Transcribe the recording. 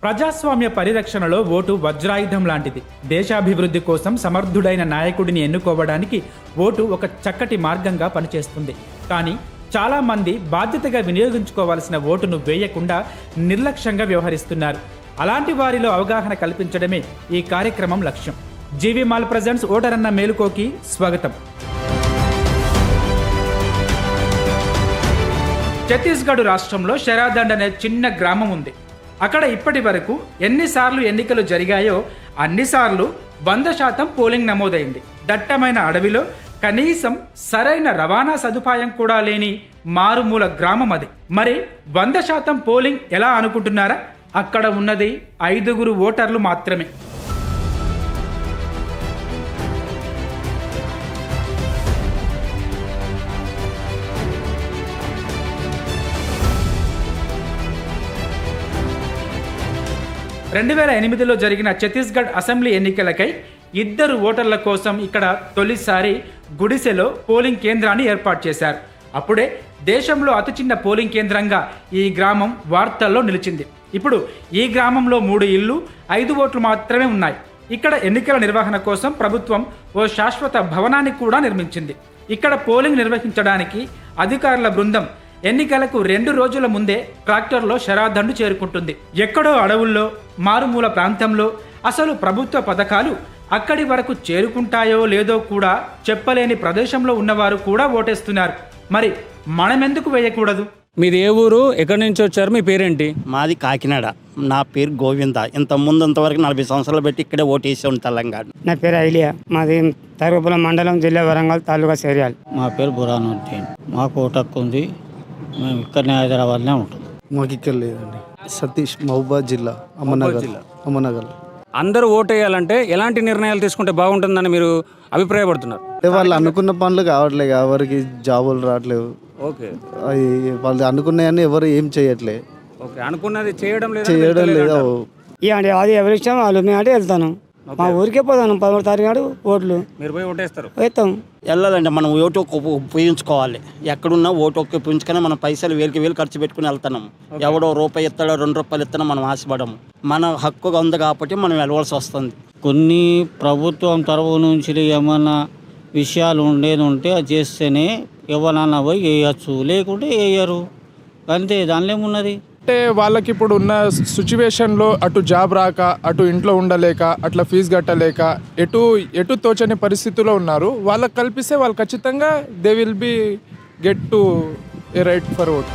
ప్రజాస్వామ్య పరిరక్షణలో ఓటు వజ్రాయుధం లాంటిది. దేశాభివృద్ధి కోసం సమర్థుడైన నాయకుడిని ఎన్నుకోవడానికి ఓటు ఒక చక్కటి మార్గంగా పనిచేస్తుంది. కానీ చాలామంది బాధ్యతగా వినియోగించుకోవాల్సిన ఓటును వేయకుండా నిర్లక్ష్యంగా వ్యవహరిస్తున్నారు. అలాంటి వారిలో అవగాహన కల్పించడమే ఈ కార్యక్రమం లక్ష్యం. జీవీ మాల్ ప్రజెంట్స్ ఓటరన్న మేలుకోకి స్వాగతం. ఛత్తీస్గఢ్ రాష్ట్రంలో షరాదండ్ అనే చిన్న గ్రామం ఉంది. అక్కడ ఇప్పటి వరకు ఎన్నిసార్లు ఎన్నికలు జరిగాయో అన్నిసార్లు 100% పోలింగ్ నమోదైంది. దట్టమైన అడవిలో కనీసం సరైన రవాణా సదుపాయం కూడా లేని మారుమూల గ్రామం అది. మరి 100% పోలింగ్ ఎలా అనుకుంటున్నారా? అక్కడ ఉన్నది 5 ఓటర్లు మాత్రమే. (2008) జరిగిన ఛత్తీస్గఢ్ అసెంబ్లీ ఎన్నికలకై 2 ఓటర్ల కోసం ఇక్కడ తొలిసారి గుడిసెలో పోలింగ్ కేంద్రాన్ని ఏర్పాటు చేశారు. అప్పుడే దేశంలో అతి చిన్న పోలింగ్ కేంద్రంగా ఈ గ్రామం వార్తల్లో నిలిచింది. ఇప్పుడు ఈ గ్రామంలో 3 ఇళ్ళు, 5 ఓట్లు మాత్రమే ఉన్నాయి. ఇక్కడ ఎన్నికల నిర్వహణ కోసం ప్రభుత్వం ఓ శాశ్వత భవనాన్ని కూడా నిర్మించింది. ఇక్కడ పోలింగ్ నిర్వహించడానికి అధికారుల బృందం ఎన్నికలకు 2 రోజుల ముందే ట్రాక్టర్లో షరాదండు చేరుకుంటుంది. ఎక్కడో అడవుల్లో, మారుమూల ప్రాంతంలో అసలు ప్రభుత్వ పథకాలు అక్కడి వరకు చేరుకుంటాయో లేదో కూడా చెప్పలేని ప్రదేశంలో ఉన్నవారు కూడా ఓటేస్తున్నారు. మరి మనమెందుకు వేయకూడదు? మీది ఏ ఊరు, ఎక్కడి నుంచి వచ్చారు, మీ పేరేంటి? మాది కాకినాడ. నా పేరు గోవింద. ఇంతవరకు 40 సంవత్సరాలు పెట్టి ఇక్కడే ఓటేసాం తెలంగాణ. నా పేరు ఐలియా. మాది తరుగుపుల మండలం, జిల్లా వరంగల్ తాలూకా సేరియాల్. మా పేరు బురానుద్దీన్. మాకు ఓటు హక్కు ఉంది. మేము ఇక్కడనే హైదరాబాద్లో ఉంటాం. మాకు ఇక్కడ లేదండి. సతీష్, మహబూబాద్ జిల్లా, అమ్మనగర్. అందరూ ఓటు వేయాలంటే ఎలాంటి నిర్ణయాలు తీసుకుంటే బాగుంటుందని మీరు అభిప్రాయపడుతున్నారు? అంటే వాళ్ళు అనుకున్న పనులు కావట్లేదు, ఎవరికి జాబులు రావట్లేవు. ఓకే, వాళ్ళు అనుకున్నాయని ఎవరు ఏం చేయట్లే. ఓకే, అనుకున్నది చేయడం లేదు. అంటే అది ఎవరి ఇష్టం వాళ్ళు. మేము అంటే వెళ్తాను, మా ఊరికే పోతాను. 13వ తారీఖు నాడు ఓట్లు మీరు పోయి ఓటేస్తారు? వేస్తాం. వెళ్ళాలంటే మనం ఓటు ఉపయోగించుకోవాలి. ఎక్కడున్నా ఓటు ఉపయోగించుకొని మనం పైసలు వేలు ఖర్చు పెట్టుకుని వెళ్తున్నాం. ఎవడో రూపాయి ఇస్తాడో 2 రూపాయలు ఇస్తాడో మనం ఆశపడము. మన హక్కుగా ఉంది కాబట్టి మనం వెళ్ళవలసి వస్తుంది. కొన్ని ప్రభుత్వం తరఫు నుంచి ఏమన్నా విషయాలు ఉండేది ఉంటే అది చేస్తేనే ఎవరన్నా పోయి వేయచ్చు, లేకుంటే వేయరు. అంతే, దానిలో ఏమున్నది. అంటే వాళ్ళకి ఇప్పుడు ఉన్న సిచ్యువేషన్లో అటు జాబ్ రాక, అటు ఇంట్లో ఉండలేక, అట్లా ఫీజు కట్టలేక, ఎటు తోచని పరిస్థితిలో ఉన్నారు. వాళ్ళకి కల్పిస్తే వాళ్ళు ఖచ్చితంగా they will be get to A right for vote.